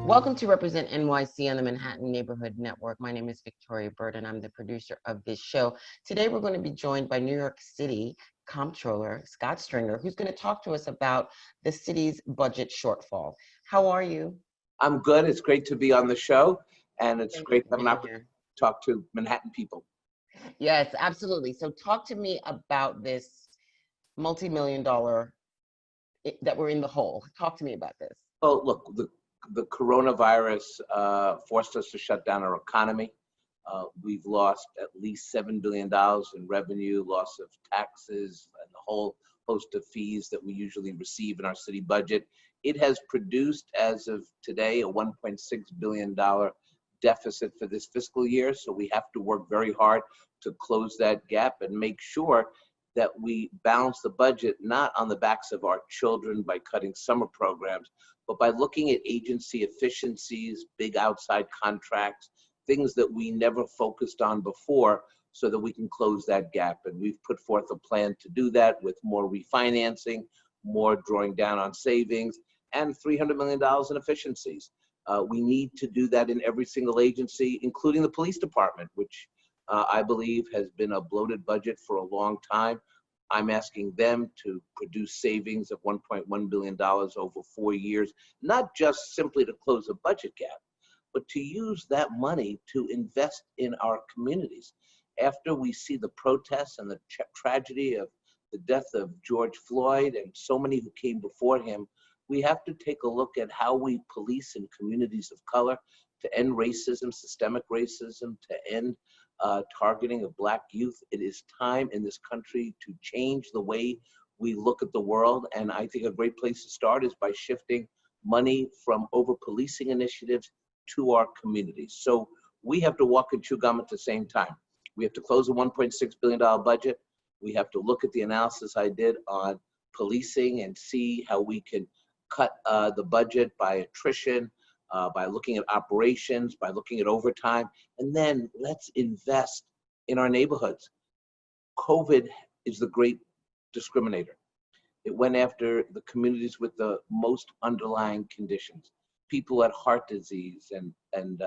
Welcome to Represent NYC on the Manhattan Neighborhood Network. My name is Victoria Bert, and I'm the producer of this show. Today, we're going to be joined by New York City Comptroller Scott Stringer, who's going to talk to us about the city's budget shortfall. How are you? I'm good. It's great to be on the show, and it's great to have an Being opportunity to talk to Manhattan people. Yes, absolutely. So talk to me about this multi-million dollar that we're in the hole. Talk to me about this. Well, look, the coronavirus forced us to shut down our economy. We've lost at least $7 billion in revenue, loss of taxes, and a whole host of fees that we usually receive in our city budget. It has produced, as of today, a $1.6 billion deficit for this fiscal year. So we have to work very hard to close that gap and make sure that we balance the budget, not on the backs of our children by cutting summer programs, but by looking at agency efficiencies, big outside contracts, things that we never focused on before, so that we can close that gap. And we've put forth a plan to do that with more refinancing, more drawing down on savings, and $300 million in efficiencies. We need to do that in every single agency, including the police department, which I believe has been a bloated budget for a long time. I'm asking them to produce savings of $1.1 billion over 4 years, not just simply to close a budget gap, but to use that money to invest in our communities. After we see the protests and the tragedy of the death of George Floyd and so many who came before him, we have to take a look at how we police in communities of color to end racism, systemic racism, to end targeting of Black youth. It is time in this country to change the way we look at the world. And I think a great place to start is by shifting money from over-policing initiatives to our communities. So we have to walk and chew gum at the same time. We have to close a $1.6 billion budget. We have to look at the analysis I did on policing and see how we can cut the budget by attrition, by looking at operations, by looking at overtime, and then let's invest in our neighborhoods. COVID is the great discriminator. It went after the communities with the most underlying conditions, people at heart disease and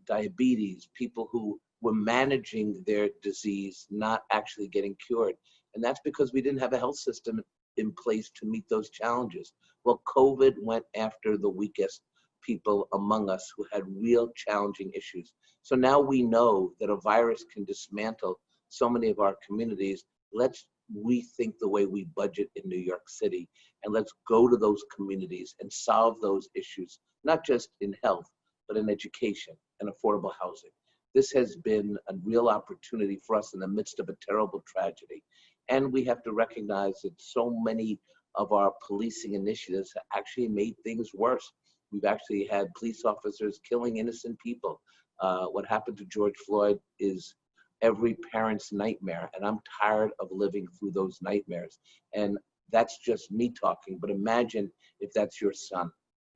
diabetes, people who were managing their disease, not actually getting cured. And that's because we didn't have a health system in place to meet those challenges. Well, COVID went after the weakest people among us who had real challenging issues. So now we know that a virus can dismantle so many of our communities. Let's rethink the way we budget in New York City, and let's go to those communities and solve those issues, not just in health, but in education and affordable housing. This has been a real opportunity for us in the midst of a terrible tragedy. And we have to recognize that so many of our policing initiatives have actually made things worse. We've actually had police officers killing innocent people. What happened to George Floyd is every parent's nightmare, and I'm tired of living through those nightmares. And that's just me talking, but imagine if that's your son.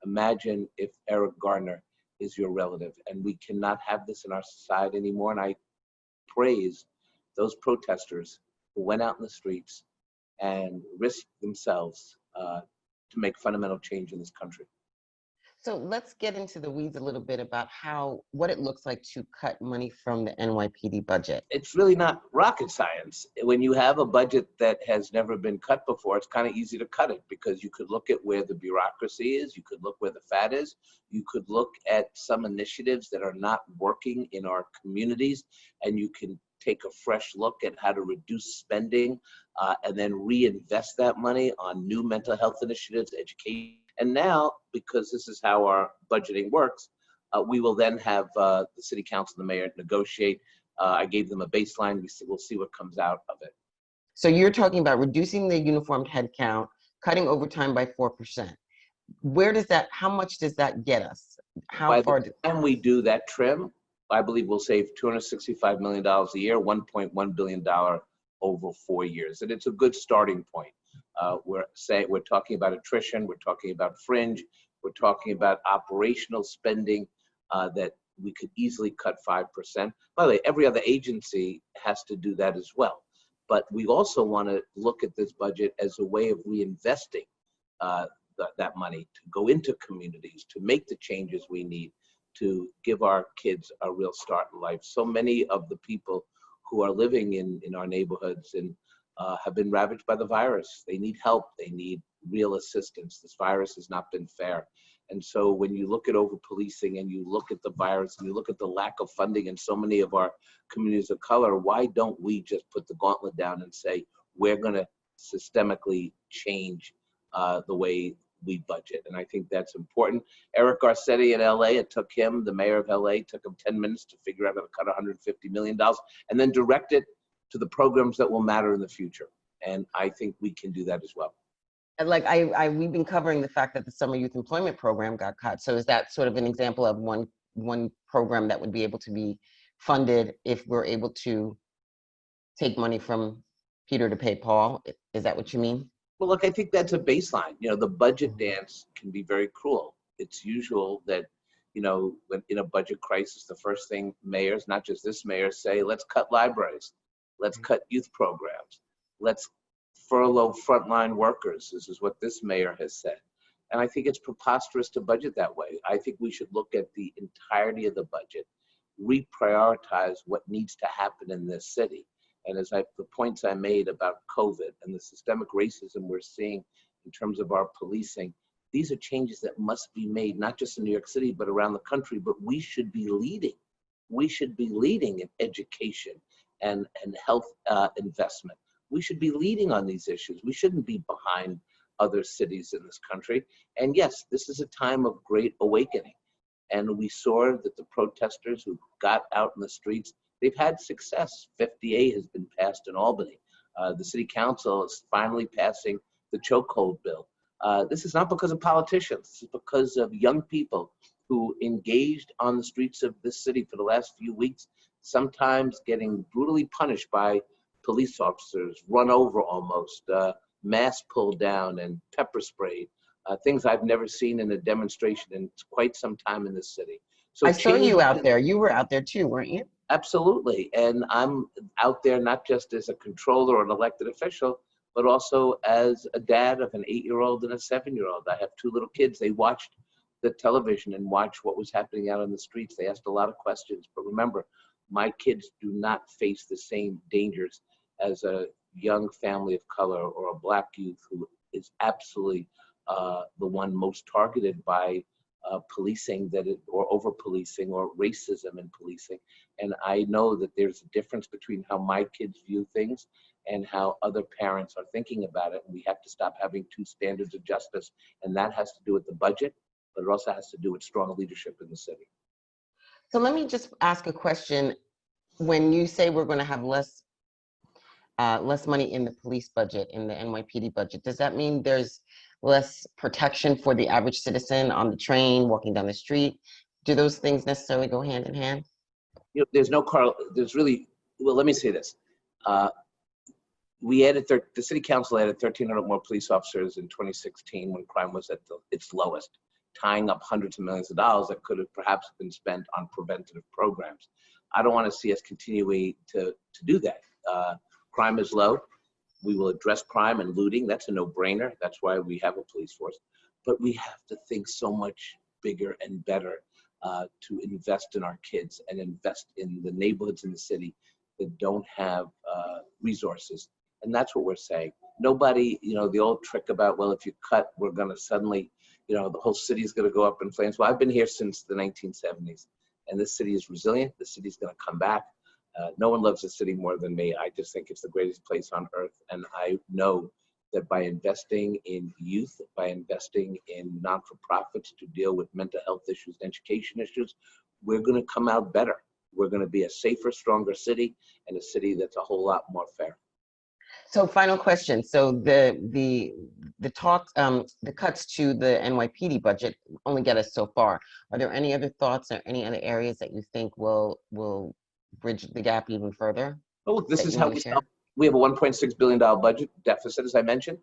Imagine if Eric Garner is your relative, and we cannot have this in our society anymore. And I praise those protesters who went out in the streets and risked themselves to make fundamental change in this country. So let's get into the weeds a little bit about what it looks like to cut money from the NYPD budget. It's really not rocket science. When you have a budget that has never been cut before, it's kind of easy to cut it, because you could look at where the bureaucracy is, you could look where the fat is, you could look at some initiatives that are not working in our communities, and you can take a fresh look at how to reduce spending and then reinvest that money on new mental health initiatives, education. And now, because this is how our budgeting works, we will then have the city council and the mayor negotiate. I gave them a baseline. We'll see what comes out of it. So you're talking about reducing the uniformed headcount, cutting overtime by 4%. How much does that get us? By the time we do that trim, I believe we'll save $265 million a year, $1.1 billion over 4 years. And it's a good starting point. We're talking about attrition, we're talking about fringe, we're talking about operational spending that we could easily cut 5%. By the way, every other agency has to do that as well. But we also want to look at this budget as a way of reinvesting that money to go into communities, to make the changes we need to give our kids a real start in life. So many of the people who are living in our neighborhoods and have been ravaged by the virus. They need help. They need real assistance. This virus has not been fair. And so when you look at over-policing and you look at the virus and you look at the lack of funding in so many of our communities of color, why don't we just put the gauntlet down and say, we're going to systemically change the way we budget? And I think that's important. Eric Garcetti in LA, it took him, the mayor of LA, took him 10 minutes to figure out how to cut $150 million and then direct it to the programs that will matter in the future. And I think we can do that as well. Like we've been covering the fact that the summer youth employment program got cut. So is that sort of an example of one program that would be able to be funded if we're able to take money from Peter to pay Paul? Is that what you mean? Well, look, I think that's a baseline. You know, the budget dance can be very cruel. It's usual that, you know, when in a budget crisis, the first thing mayors, not just this mayor, say, let's cut libraries, let's cut youth programs, let's furlough frontline workers. This is what this mayor has said. And I think it's preposterous to budget that way. I think we should look at the entirety of the budget, reprioritize what needs to happen in this city. And as the points I made about COVID and the systemic racism we're seeing in terms of our policing, these are changes that must be made, not just in New York City, but around the country. But we should be leading. We should be leading in education and health investment. We should be leading on these issues. We shouldn't be behind other cities in this country. And yes, this is a time of great awakening. And we saw that the protesters who got out in the streets, they've had success. 50A has been passed in Albany. The city council is finally passing the chokehold bill. This is not because of politicians. This is because of young people who engaged on the streets of this city for the last few weeks, sometimes getting brutally punished by police officers, run over almost, masks pulled down and pepper sprayed, things I've never seen in a demonstration in quite some time in this city. So I saw you out there. You were out there too, weren't you? Absolutely. And I'm out there not just as a controller or an elected official, but also as a dad of an 8-year-old and a 7-year-old. I have 2 little kids. They watched the television and watched what was happening out on the streets. They asked a lot of questions. But remember, my kids do not face the same dangers as a young family of color or a Black youth who is absolutely the one most targeted by policing or over policing or racism in policing. And I know that there's a difference between how my kids view things and how other parents are thinking about it. And we have to stop having 2 standards of justice. And that has to do with the budget, but it also has to do with strong leadership in the city. So let me just ask a question. When you say we're going to have less money in the police budget, in the NYPD budget, does that mean there's less protection for the average citizen on the train, walking down the street? Do those things necessarily go hand in hand? You know, well, let me say this. We added, the city council added 1,300 more police officers in 2016 when crime was at its lowest, tying up hundreds of millions of dollars that could have perhaps been spent on preventative programs. I don't want to see us continuing to do that. Crime is low. We will address crime and looting. That's a no-brainer. That's why we have a police force. But we have to think so much bigger and better to invest in our kids and invest in the neighborhoods in the city that don't have resources. And that's what we're saying. Nobody, you know, the old trick about, well, if you cut, we're going to suddenly, you know, the whole city is going to go up in flames. Well, I've been here since the 1970s, and this city is resilient. The city's going to come back. No one loves the city more than me. I just think it's the greatest place on earth. And I know that by investing in youth, by investing in non-for-profits to deal with mental health issues, education issues, we're going to come out better. We're going to be a safer, stronger city, and a city that's a whole lot more fair. So final question. So the talks, the cuts to the NYPD budget only get us so far. Are there any other thoughts or any other areas that you think will bridge the gap even further? Well, look, this is how we have a $1.6 billion budget deficit, as I mentioned.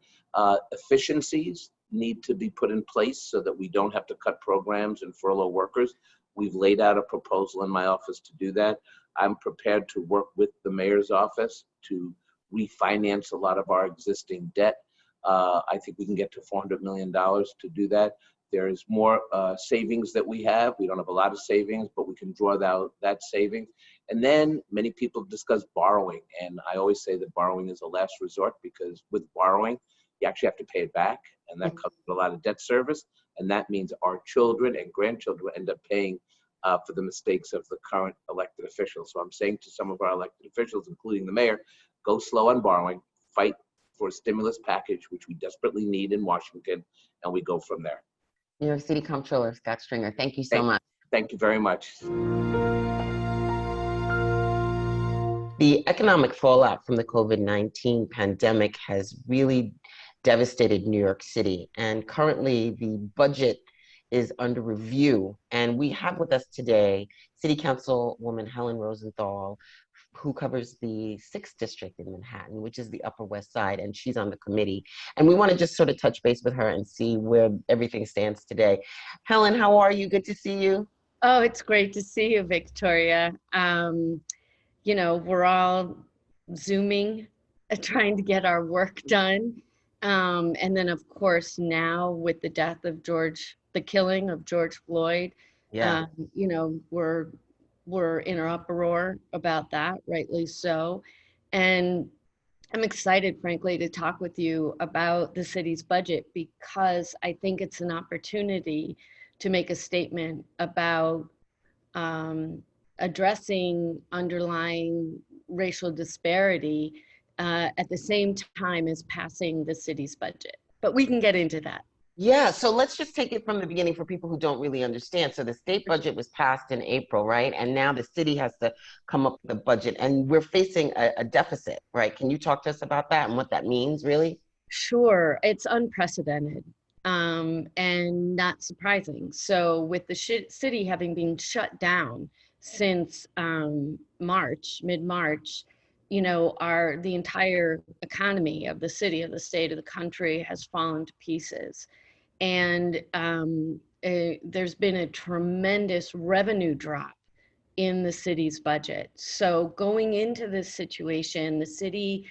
Efficiencies need to be put in place so that we don't have to cut programs and furlough workers. We've laid out a proposal in my office to do that. I'm prepared to work with the mayor's office to refinance a lot of our existing debt. I think we can get to $400 million to do that. There is more savings that we have. We don't have a lot of savings, but we can draw that savings. And then many people discuss borrowing. And I always say that borrowing is a last resort, because with borrowing, you actually have to pay it back. And that comes with a lot of debt service. And that means our children and grandchildren end up paying for the mistakes of the current elected officials. So I'm saying to some of our elected officials, including the mayor, go slow on borrowing, fight for a stimulus package, which we desperately need in Washington, and we go from there. New York City Comptroller Scott Stringer, thank you so much. Thank you very much. The economic fallout from the COVID-19 pandemic has really devastated New York City, and currently the budget is under review. And we have with us today City Councilwoman Helen Rosenthal, who covers the 6th district in Manhattan, which is the Upper West Side, and she's on the committee. And we want to just sort of touch base with her and see where everything stands today. Helen, how are you? Good to see you. Oh, it's great to see you, Victoria. You know, we're all Zooming, trying to get our work done. And then, of course, now with the death of the killing of George Floyd, Yeah. you know, we're in an uproar about that, rightly so. And I'm excited, frankly, to talk with you about the city's budget, because I think it's an opportunity to make a statement about addressing underlying racial disparity at the same time as passing the city's budget. But we can get into that. Yeah, so let's just take it from the beginning for people who don't really understand. So the state budget was passed in April, right? And now the city has to come up with a budget, and we're facing a deficit, right? Can you talk to us about that and what that means, really? Sure, it's unprecedented and not surprising. So with the city having been shut down since mid-March, you know, the entire economy of the city, of the state, of the country has fallen to pieces. And there's been a tremendous revenue drop in the city's budget. So going into this situation, the city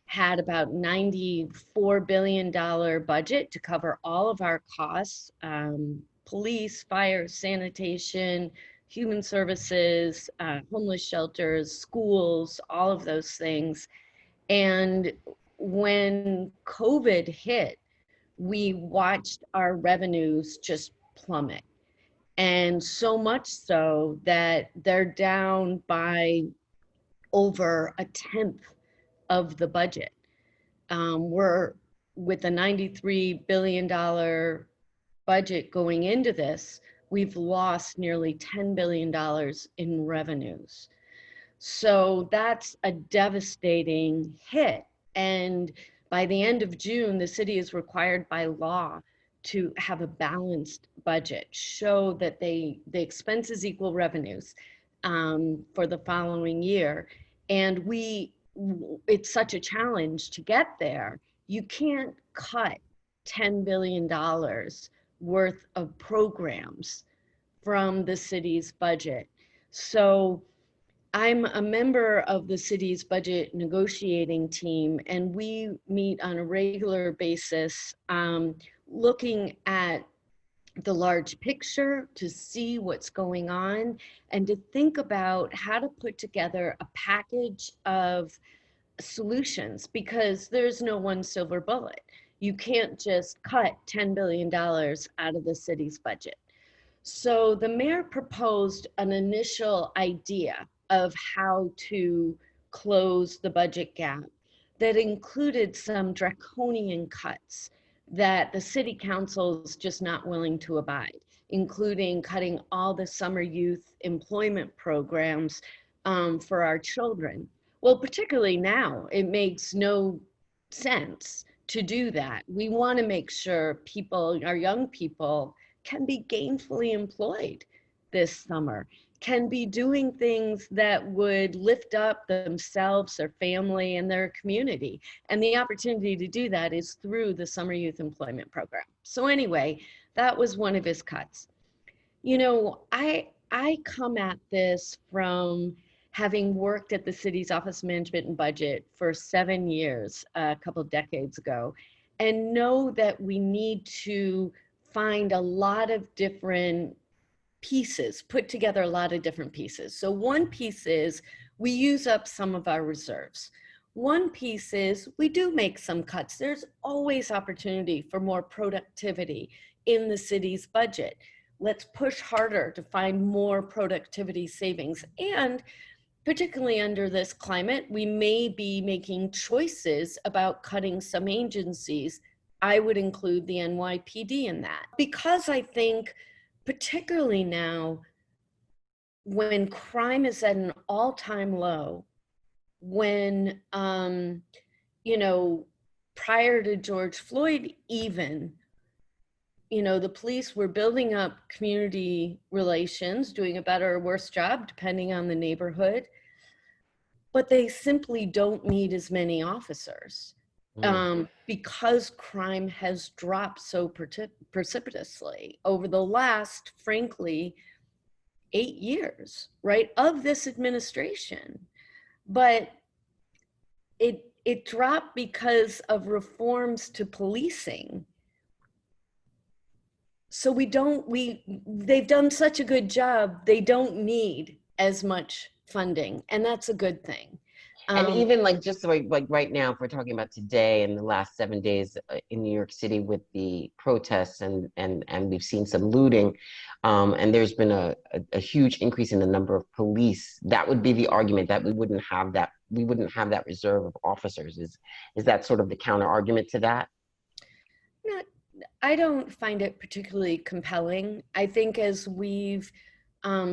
had about $94 billion budget to cover all of our costs, police, fire, sanitation, human services, homeless shelters, schools, all of those things. And when COVID hit, we watched our revenues just plummet. And so much so that they're down by over a tenth of the budget. We're with a $93 billion budget going into this, we've lost nearly $10 billion in revenues. So that's a devastating hit. And by the end of June, the city is required by law to have a balanced budget, show that the expenses equal revenues for the following year. And it's such a challenge to get there. You can't cut $10 billion worth of programs from the city's budget. So I'm a member of the city's budget negotiating team, and we meet on a regular basis looking at the large picture to see what's going on and to think about how to put together a package of solutions, because there's no one silver bullet. You can't just cut $10 billion out of the city's budget. So the mayor proposed an initial idea of how to close the budget gap that included some draconian cuts that the city council's just not willing to abide, including cutting all the summer youth employment programs for our children. Well, particularly now, it makes no sense to do that. We want to make sure our young people, can be gainfully employed this summer, can be doing things that would lift up themselves, their family, and their community. And the opportunity to do that is through the Summer Youth Employment Program. So anyway, that was one of his cuts. You know, I come at this from having worked at the city's Office of Management and Budget for 7 years, a couple of decades ago. and know that we need to find a lot of different pieces, put together a lot of different pieces. So one piece is we use up some of our reserves. One piece is we do make some cuts. There's always opportunity for more productivity in the city's budget. Let's push harder to find more productivity savings. And particularly under this climate, we may be making choices about cutting some agencies. I would include the NYPD in that, because I think particularly now when crime is at an all-time low, when, you know, prior to George Floyd even, you know, the police were building up community relations, doing a better or worse job depending on the neighborhood, but they simply don't need as many officers because crime has dropped so precipitously over the last, frankly, 8 years, right, of this administration. But it dropped because of reforms to policing. So they've done such a good job, they don't need as much funding, and that's a good thing. And even like just like right now, if we're talking about today and the last 7 days in New York City with the protests and we've seen some looting, and there's been a huge increase in the number of police. That would be the argument that we wouldn't have that reserve of officers. Is that sort of the counter argument to that? I don't find it particularly compelling. I think as we've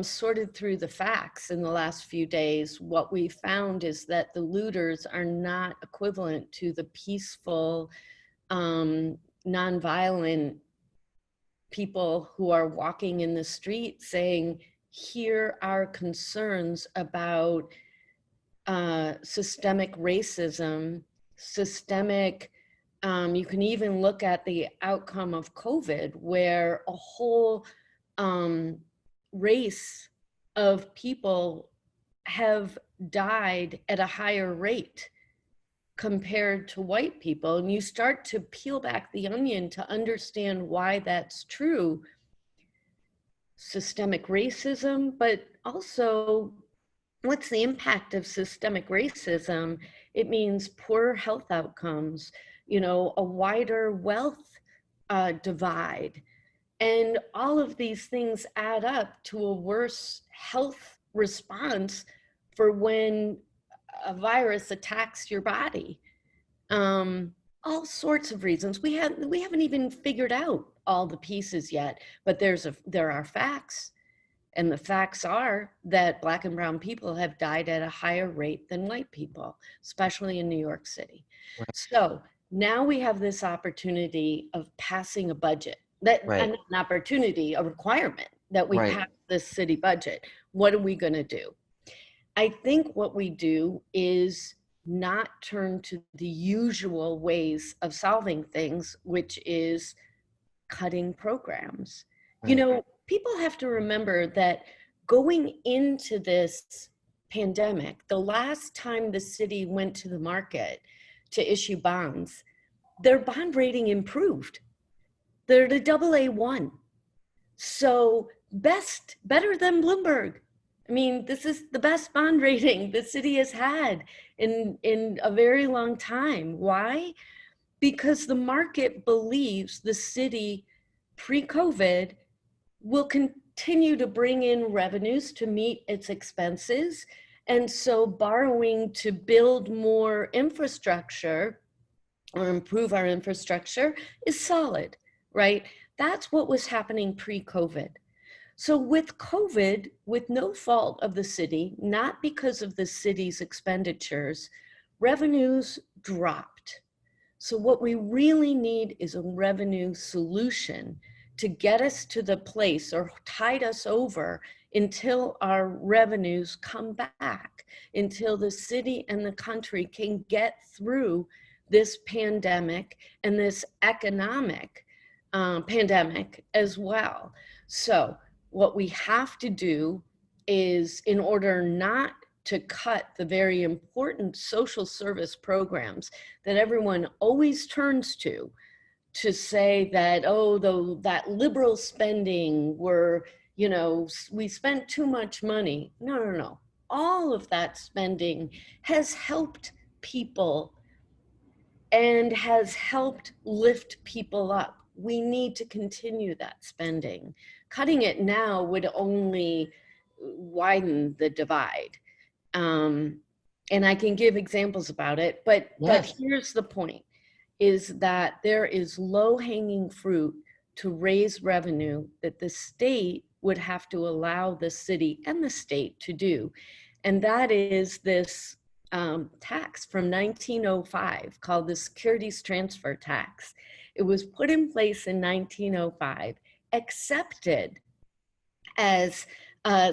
sorted through the facts in the last few days, what we found is that the looters are not equivalent to the peaceful, nonviolent people who are walking in the street saying, here are concerns about systemic racism, systemic, you can even look at the outcome of COVID, where a whole race of people have died at a higher rate compared to white people. And you start to peel back the onion to understand why that's true. Systemic racism, but also what's the impact of systemic racism? It means poorer health outcomes, you know, a wider wealth divide. And all of these things add up to a worse health response for when a virus attacks your body. All sorts of reasons. We haven't even figured out all the pieces yet, but there are facts. And the facts are that Black and brown people have died at a higher rate than white people, especially in New York City. Right. So now we have this opportunity of passing a budget, an opportunity, a requirement that we pass this city budget. What are we going to do? I think what we do is not turn to the usual ways of solving things, which is cutting programs. Right. You know, people have to remember that going into this pandemic, the last time the city went to the market to issue bonds, their bond rating improved. They're at a AA1. So better than Bloomberg. I mean, this is the best bond rating the city has had in a very long time. Why? Because the market believes the city pre-COVID will continue to bring in revenues to meet its expenses. And so borrowing to build more infrastructure or improve our infrastructure is solid, right? That's what was happening pre-COVID. So with COVID, with no fault of the city, not because of the city's expenditures, revenues dropped. So what we really need is a revenue solution to get us to the place or tide us over until our revenues come back, until the city and the country can get through this pandemic and this economic pandemic as well. So what we have to do is, in order not to cut the very important social service programs that everyone always turns to say that, oh, that liberal spending were, you know, we spent too much money. No, no, no. All of that spending has helped people and has helped lift people up. We need to continue that spending. Cutting it now would only widen the divide. And I can give examples about it, but here's the point, is that there is low-hanging fruit to raise revenue that the state would have to allow the city and the state to do. And that is this tax from 1905 called the Securities Transfer Tax. It was put in place in 1905, accepted as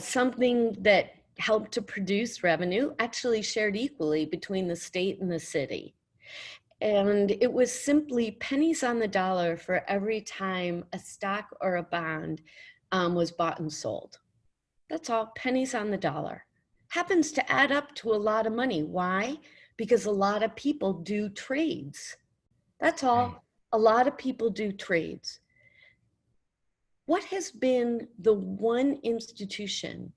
something that helped to produce revenue, actually shared equally between the state and the city. And it was simply pennies on the dollar for every time a stock or a bond was bought and sold. That's all, pennies on the dollar. Happens to add up to a lot of money. Why? Because a lot of people do trades. That's all. A lot of people do trades. What has been the one institution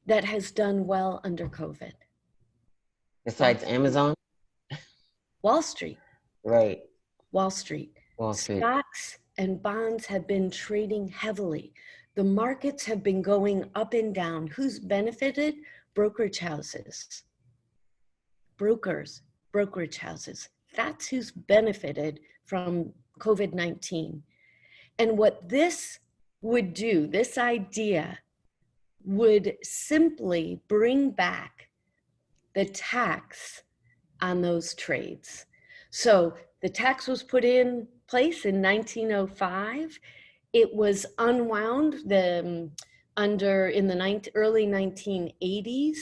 that has done well under COVID? Besides Amazon? Wall Street. Right. Wall Street. Wall Street. Stocks and bonds have been trading heavily. The markets have been going up and down. Who's benefited? Brokerage houses. Brokers, brokerage houses. That's who's benefited from COVID-19. And what this would do, this idea, would simply bring back the tax on those trades. So the tax was put in place in 1905. It was unwound in the early 1980s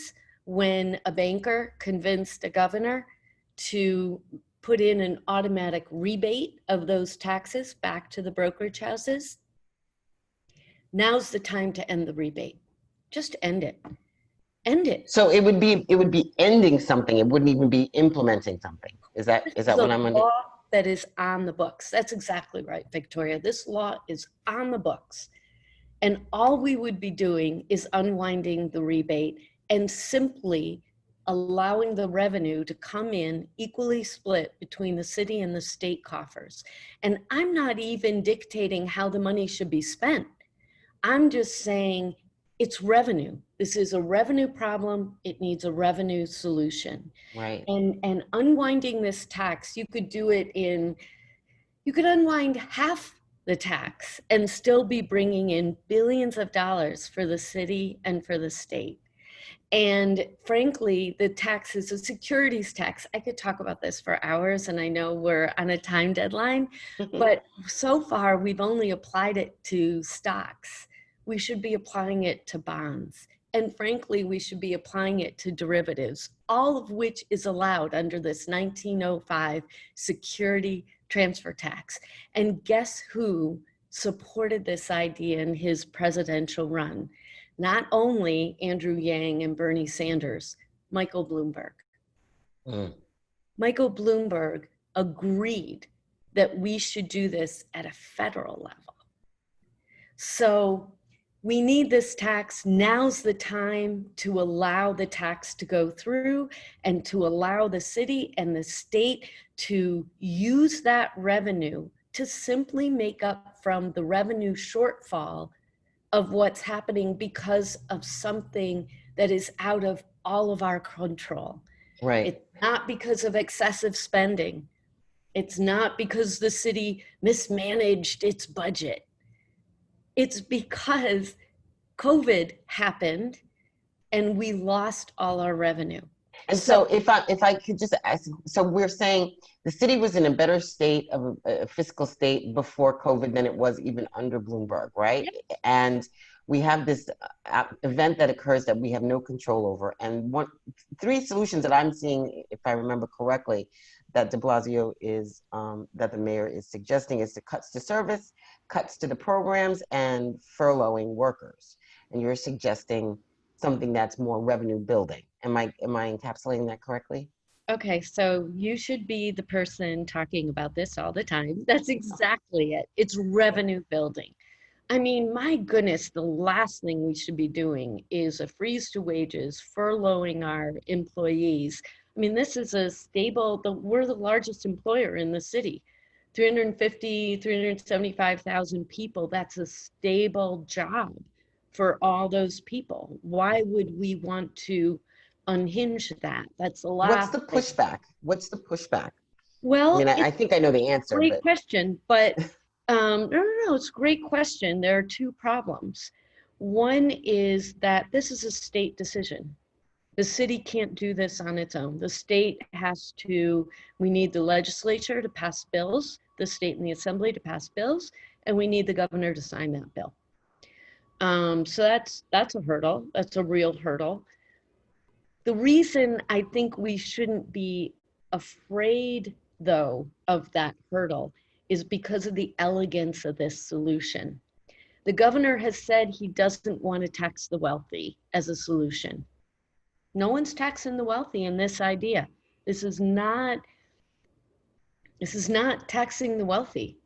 when a banker convinced a governor to put in an automatic rebate of those taxes back to the brokerage houses. Now's the time to end the rebate. Just end it. End it. So it would be ending something. It wouldn't even be implementing something. Is that what I'm under? Law that is on the books. That's exactly right, Victoria. This law is on the books. And all we would be doing is unwinding the rebate and simply allowing the revenue to come in equally split between the city and the state coffers. And I'm not even dictating how the money should be spent. I'm just saying it's revenue. This is a revenue problem. It needs a revenue solution. Right. And unwinding this tax, you could do it you could unwind half the tax and still be bringing in billions of dollars for the city and for the state. And frankly, the tax is a securities tax. I could talk about this for hours, and I know we're on a time deadline, but so far we've only applied it to stocks. We should be applying it to bonds. And frankly, we should be applying it to derivatives, all of which is allowed under this 1905 security transfer tax. And guess who supported this idea in his presidential run? Not only Andrew Yang and Bernie Sanders, Michael Bloomberg. Michael Bloomberg agreed that we should do this at a federal level. So we need this tax. Now's the time to allow the tax to go through and to allow the city and the state to use that revenue to simply make up from the revenue shortfall of what's happening because of something that is out of all of our control. Right. It's not because of excessive spending. It's not because the city mismanaged its budget. It's because COVID happened and we lost all our revenue. And so if I could just ask, so we're saying the city was in a better state of a fiscal state before COVID than it was even under Bloomberg, right? Yep. And we have this event that occurs that we have no control over. And three solutions that I'm seeing, if I remember correctly, that de Blasio is, that the mayor is suggesting is the cuts to service, cuts to the programs, and furloughing workers. And you're suggesting something that's more revenue building. Am I encapsulating that correctly? Okay, so you should be the person talking about this all the time. That's exactly it. It's revenue building. I mean, my goodness, the last thing we should be doing is a freeze to wages, furloughing our employees. I mean, this is a stable, we're the largest employer in the city. 375,000 people, that's a stable job for all those people. Why would we want to unhinge that? That's the What's last the thing. pushback? What's the pushback? I Well, mean, I it's think I know the answer, great but question, but no, it's a great question. There are two problems. One is that this is a state decision. The city can't do this on its own. The state has to, we need the legislature to pass bills, the state and the assembly to pass bills, and we need the governor to sign that bill. So that's a hurdle. That's a real hurdle. The reason I think we shouldn't be afraid, though, of that hurdle is because of the elegance of this solution. The governor has said he doesn't want to tax the wealthy as a solution. No one's taxing the wealthy in this idea. This is not taxing the wealthy.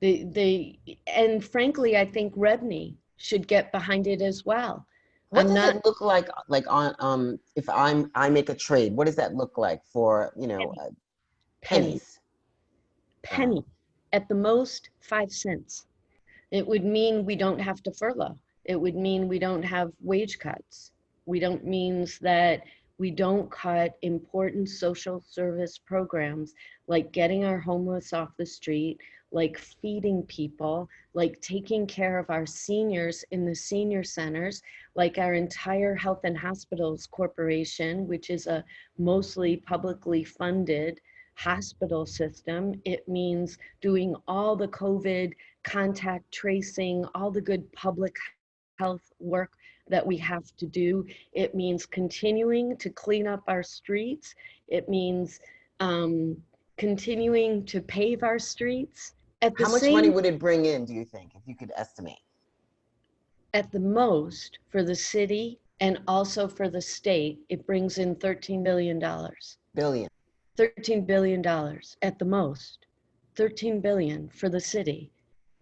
And frankly, I think Rebney should get behind it as well. what does it look like on if I make a trade? What does that look like for, pennies? Penny, at the most 5 cents. It would mean we don't have to furlough. It would mean we don't have wage cuts. We don't means that we don't cut important social service programs like getting our homeless off the street, like feeding people, like taking care of our seniors in the senior centers, like our entire Health and Hospitals Corporation, which is a mostly publicly funded hospital system. It means doing all the COVID contact tracing, all the good public health work that we have to do. It means continuing to clean up our streets. It means continuing to pave our streets. How much money would it bring in, do you think, if you could estimate? At the most, for the city and also for the state, it brings in $13 billion. Billion. $13 billion at the most. 13 billion for the city.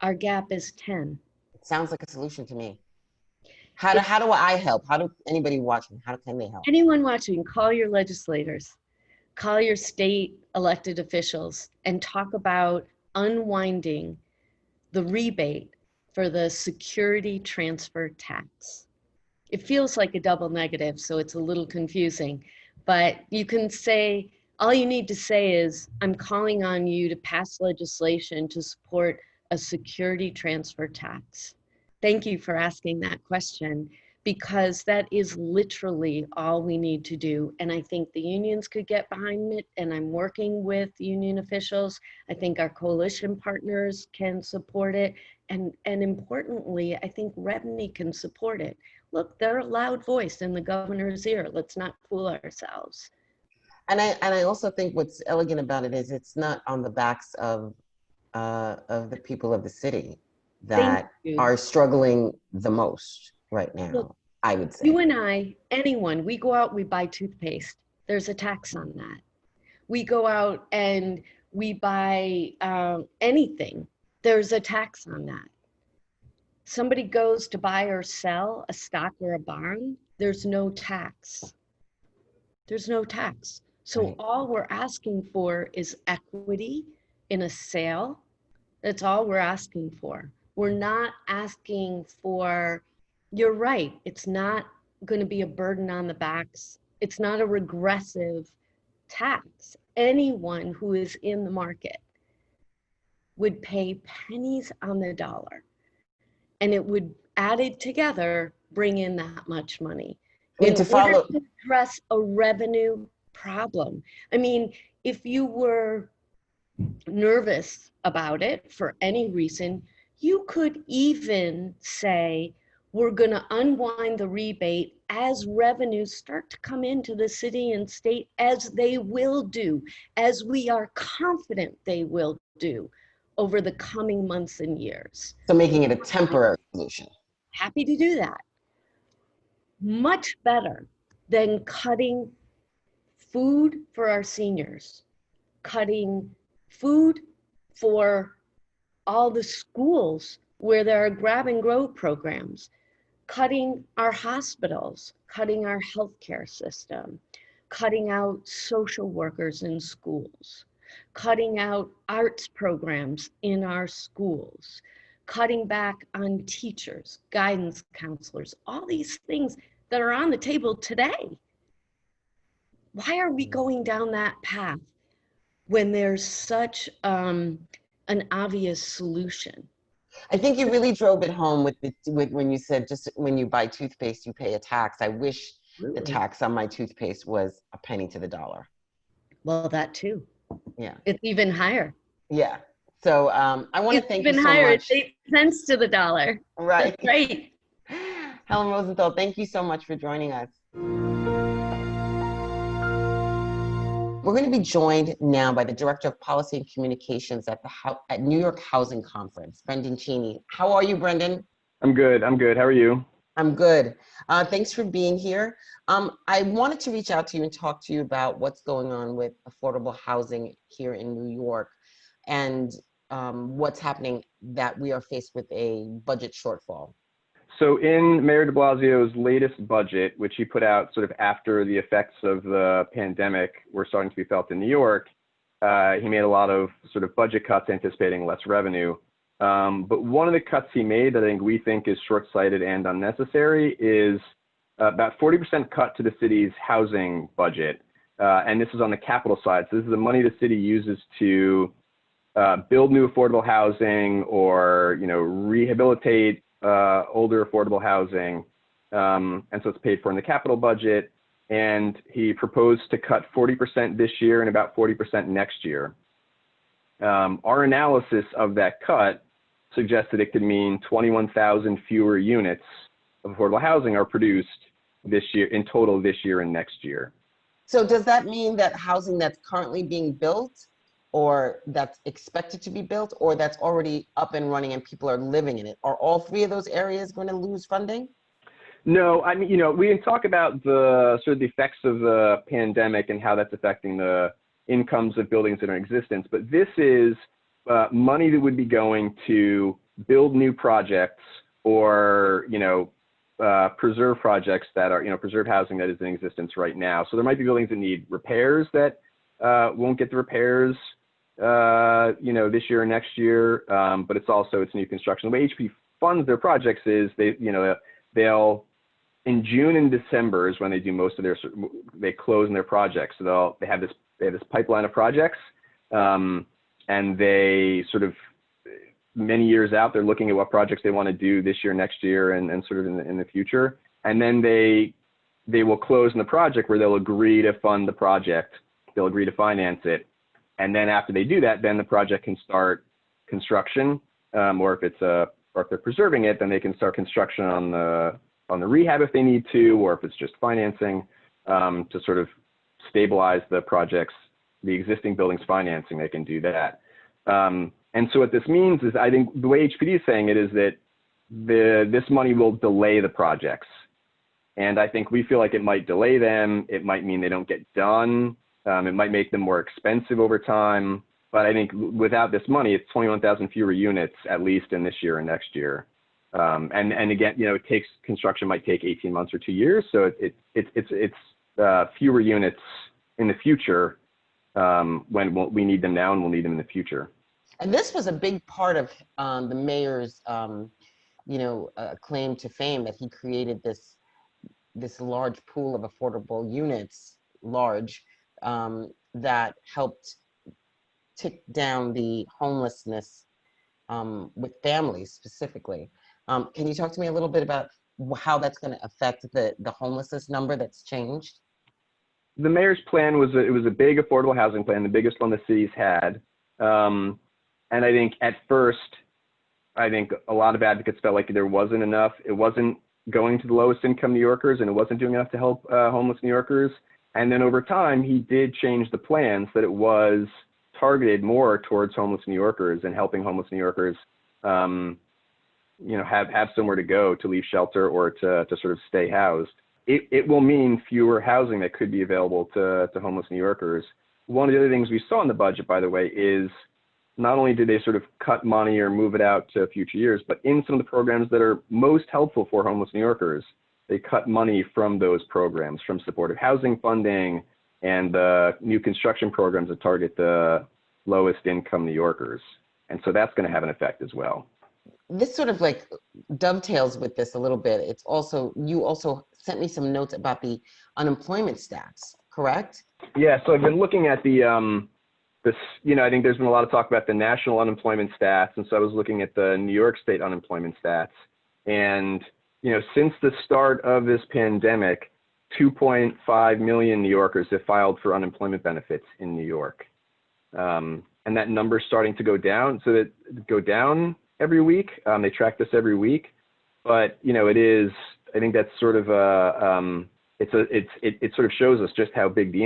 Our gap is 10. It sounds like a solution to me. How do I help? How do anybody watching, how can they help? Anyone watching, call your legislators, call your state elected officials and talk about unwinding the rebate for the security transfer tax. It feels like a double negative, so it's a little confusing, but you can say, all you need to say is, I'm calling on you to pass legislation to support a security transfer tax. Thank you for asking that question, because that is literally all we need to do. And I think the unions could get behind it, and I'm working with union officials. I think our coalition partners can support it. And importantly, I think Rebney can support it. Look, they're a loud voice in the governor's ear. Let's not fool ourselves. And I also think what's elegant about it is it's not on the backs of the people of the city that are struggling the most right now. Look, I would say. You and I, anyone, we go out, we buy toothpaste. There's a tax on that. We go out and we buy anything. There's a tax on that. Somebody goes to buy or sell a stock or a bond, there's no tax. There's no tax. So all we're asking for is equity in a sale. That's all we're asking for. We're not asking for, you're right, it's not going to be a burden on the backs. It's not a regressive tax. Anyone who is in the market would pay pennies on the dollar, and it would, added together, bring in that much money. In order to address a revenue problem. I mean, if you were nervous about it for any reason, you could even say, we're going to unwind the rebate as revenues start to come into the city and state, as they will do, as we are confident they will do over the coming months and years. So making it a temporary solution. Happy to do that. much better than cutting food for our seniors, cutting food for all the schools where there are grab and go programs, cutting our hospitals, cutting our healthcare system, cutting out social workers in schools, cutting out arts programs in our schools, cutting back on teachers, guidance counselors, all these things that are on the table today. Why are we going down that path when there's such an obvious solution? I think you really drove it home with when you said just when you buy toothpaste, you pay a tax. I wish the Absolutely. tax on my toothpaste was a penny to the dollar. Well, that too. Yeah. It's even higher. Yeah. So I want to It's thank you even so higher. It's much. 8 cents to the dollar. Right. That's right. Helen Rosenthal, thank you so much for joining us. We're going to be joined now by the Director of Policy and Communications at at New York Housing Conference, Brendan Cheney. How are you, Brendan? I'm good. I'm good. How are you? I'm good. Thanks for being here. I wanted to reach out to you and talk to you about what's going on with affordable housing here in New York and what's happening that we are faced with a budget shortfall. So in Mayor de Blasio's latest budget, which he put out sort of after the effects of the pandemic were starting to be felt in New York, he made a lot of sort of budget cuts anticipating less revenue. But one of the cuts he made that we think is short-sighted and unnecessary is about 40% cut to the city's housing budget. And this is on the capital side. So this is the money the city uses to build new affordable housing or, rehabilitate older affordable housing. And so it's paid for in the capital budget. And he proposed to cut 40% this year and about 40% next year. Our analysis of that cut suggests that it could mean 21,000 fewer units of affordable housing are produced this year, in total this year and next year. So does that mean that housing that's currently being built or that's expected to be built or that's already up and running and people are living in it, are all three of those areas going to lose funding? No, I mean, we can talk about the sort of the effects of the pandemic and how that's affecting the incomes of buildings that are in existence, but this is money that would be going to build new projects or, preserve projects that are, preserve housing that is in existence right now. So there might be buildings that need repairs that won't get the repairs, this year or next year, but it's new construction. The way HP funds their projects is they'll in June and December is when they do most of they close in their projects. So they have this pipeline of projects, and they sort of many years out, they're looking at what projects they want to do this year, next year, and sort of in the future. And then they will close in the project where they'll agree to fund the project. They'll agree to finance it. And then after they do that, then the project can start construction, or if they're preserving it, then they can start construction on the rehab if they need to, or if it's just financing to sort of stabilize the projects, the existing buildings financing, they can do that. And so what this means is, I think the way HPD is saying it is that this money will delay the projects. And I think we feel like it might delay them. It might mean they don't get done. It might make them more expensive over time. But I think without this money, it's 21,000 fewer units, at least in this year and next year. And again, construction might take 18 months or 2 years. So it's fewer units in the future when we need them now and we'll need them in the future. And this was a big part of the mayor's, claim to fame, that he created this large pool of affordable units, that helped tick down the homelessness with families specifically. Can you talk to me a little bit about how that's going to affect the homelessness number that's changed? The mayor's plan was a big affordable housing plan, the biggest one the city's had. And I think at first, a lot of advocates felt like there wasn't enough. It wasn't going to the lowest income New Yorkers, and it wasn't doing enough to help homeless New Yorkers. And then over time, he did change the plans that it was targeted more towards homeless New Yorkers and helping homeless New Yorkers, have somewhere to go, to leave shelter or to sort of stay housed. it will mean fewer housing that could be available to homeless New Yorkers. One of the other things we saw in the budget, by the way, is not only did they sort of cut money or move it out to future years, but in some of the programs that are most helpful for homeless New Yorkers, they cut money from those programs, from supportive housing funding and the new construction programs that target the lowest income New Yorkers. And so that's going to have an effect as well. This sort of like dovetails with this a little bit. It's also, you also sent me some notes about the unemployment stats, correct? Yeah, so I've been looking at I think there's been a lot of talk about the national unemployment stats. And so I was looking at the New York State unemployment stats. And, since the start of this pandemic, 2.5 million New Yorkers have filed for unemployment benefits in New York. And that number's starting to go down. So that go down every week. They track this every week. But, I think that's sort of it sort of shows us just how big the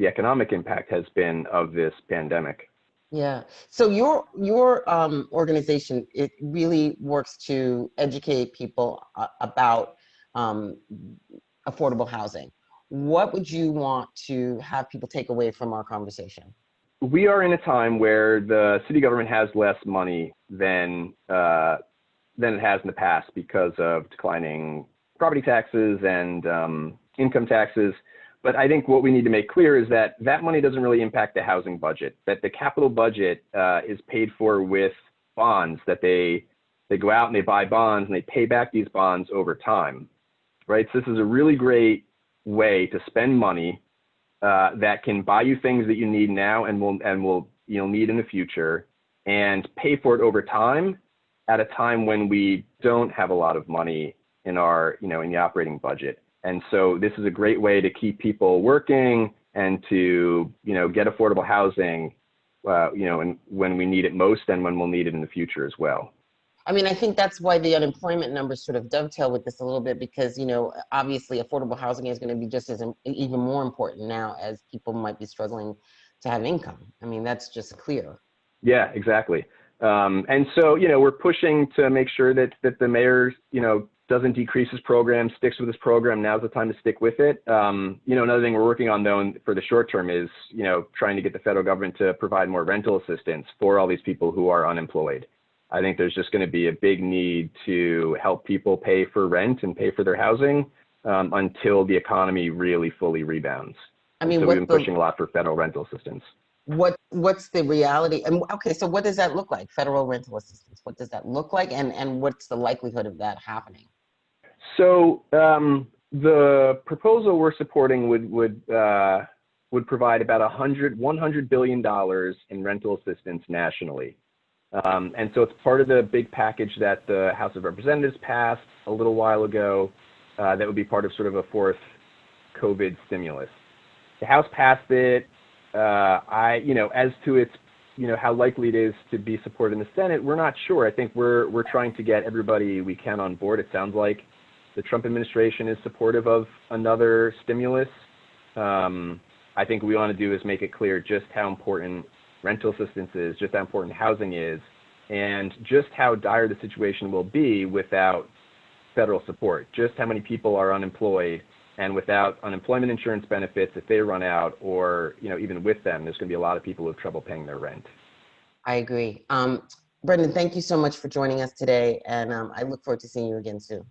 economic impact has been of this pandemic. Yeah. So your organization, it really works to educate people about affordable housing. What would you want to have people take away from our conversation? We are in a time where the city government has less money than it has in the past because of declining property taxes and income taxes. But I think what we need to make clear is that that money doesn't really impact the housing budget, that the capital budget is paid for with bonds, that they go out and they buy bonds and they pay back these bonds over time, right? So this is a really great way to spend money that can buy you things that you need now and will need in the future, and pay for it over time at a time when we don't have a lot of money in our, in the operating budget. And so this is a great way to keep people working and to, get affordable housing, and when we need it most and when we'll need it in the future as well. I mean, I think that's why the unemployment numbers sort of dovetail with this a little bit, because, obviously affordable housing is going to be just as even more important now as people might be struggling to have income. I mean, that's just clear. Yeah, exactly. And so, we're pushing to make sure that the mayor, doesn't decrease his program, sticks with his program. Now's the time to stick with it. Another thing we're working on, though, for the short term is, trying to get the federal government to provide more rental assistance for all these people who are unemployed. I think there's just going to be a big need to help people pay for rent and pay for their housing until the economy really fully rebounds. I mean, so we've been pushing a lot for federal rental assistance. What's the reality? And okay, so what does that look like? Federal rental assistance. What does that look like? And what's the likelihood of that happening? So the proposal we're supporting would provide about $100 billion in rental assistance nationally. And so it's part of the big package that the House of Representatives passed a little while ago that would be part of sort of a fourth COVID stimulus. The House passed it. As to its, how likely it is to be supported in the Senate, we're not sure. I think we're trying to get everybody we can on board. It sounds like the Trump administration is supportive of another stimulus. I think what we want to do is make it clear just how important rental assistance is, just how important housing is, and just how dire the situation will be without federal support, just how many people are unemployed, and without unemployment insurance benefits, if they run out, or even with them, there's going to be a lot of people who have trouble paying their rent. I agree. Brendan, thank you so much for joining us today, and I look forward to seeing you again soon.